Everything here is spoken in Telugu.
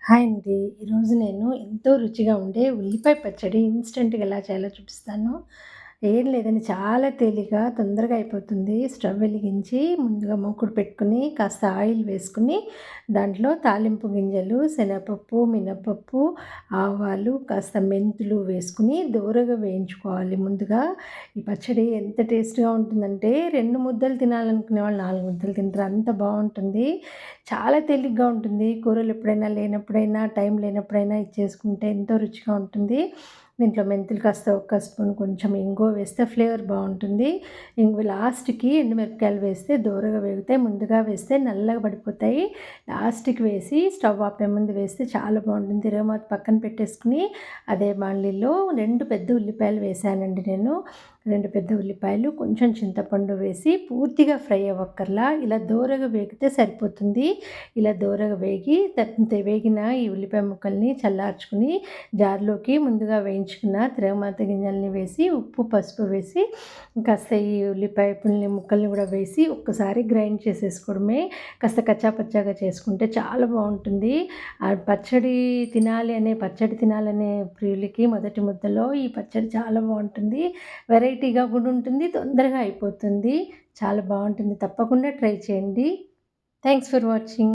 హాయ్ అండి. ఈరోజు నేను ఎంతో రుచిగా ఉండే ఉల్లిపాయ పచ్చడి ఇన్‌స్టంట్‌గా ఎలా చేయాలో చూపిస్తాను. ఏం లేదండి, చాలా తేలిక తొందరగా అయిపోతుంది. స్టవ్ వెలిగించి ముందుగా మూకుడు పెట్టుకొని కాస్త ఆయిల్ వేసుకొని దాంట్లో తాలింపు గింజలు, శనగపప్పు, మినపప్పు, ఆవాలు, కాస్త మెంతులు వేసుకొని దోరగా వేయించుకోవాలి ముందుగా. ఈ పచ్చడి ఎంత టేస్ట్‌గా ఉంటుందంటే 2 ముద్దలు తినాలనుకునే వాళ్ళు 4 ముద్దలు తింటారు. అంత బావుంటుంది. చాలా తేలిగ్గా ఉంటుంది. కూరలు ఎప్పుడైనా లేనప్పుడైనా, టైం లేనప్పుడైనా ఇది చేసుకుంటే ఎంతో రుచిగా ఉంటుంది. దీంట్లో మెంతులు కాస్త ఒక్క స్పూన్, కొంచెం ఇంగువ వేస్తే ఫ్లేవర్ బావుంటుంది. లాస్ట్‌కి ఎండుమిరపకాయలు వేస్తే దోరగా వేగుతాయి. ముందుగా వేస్తే నల్లగా పడిపోతాయి. లాస్ట్‌కి వేసి స్టవ్ ఆపే ముందు వేస్తే చాలా బావుంటుంది. తిరగమాత పక్కన పెట్టేసుకొని అదే బాండలీలో 2 పెద్ద ఉల్లిపాయలు వేశానండి నేను. 2 పెద్ద ఉల్లిపాయలు, కొంచెం చింతపండు వేసి పూర్తిగా ఫ్రై అవ్వక్కర్లా ఇలా దోరగా వేగితే సరిపోతుంది. ఇలా దోరగా వేగిన ఈ ఉల్లిపాయ ముక్కల్ని చల్లార్చుకుని జార్‌లోకి ముందుగా వేయించుకున్న తిరగమాత గింజల్ని వేసి, ఉప్పు, పసుపు వేసి కాస్త ఈ ఉల్లిపాయ ముక్కల్ని కూడా వేసి ఒక్కసారి గ్రైండ్ చేసేసుకోవడమే. కాస్త కచ్చా పచ్చాగా చేసుకుంటే చాలా బావుంటుంది. పచ్చడి తినాలనే ప్రియులకి మొదటి ముద్దలో ఈ పచ్చడి చాలా బావుంటుంది. వెరైటీగా కూడా ఉంటుంది. తొందరగా అయిపోతుంది. చాలా బావుంటుంది. తప్పకుండా ట్రై చేయండి. Thanks for watching.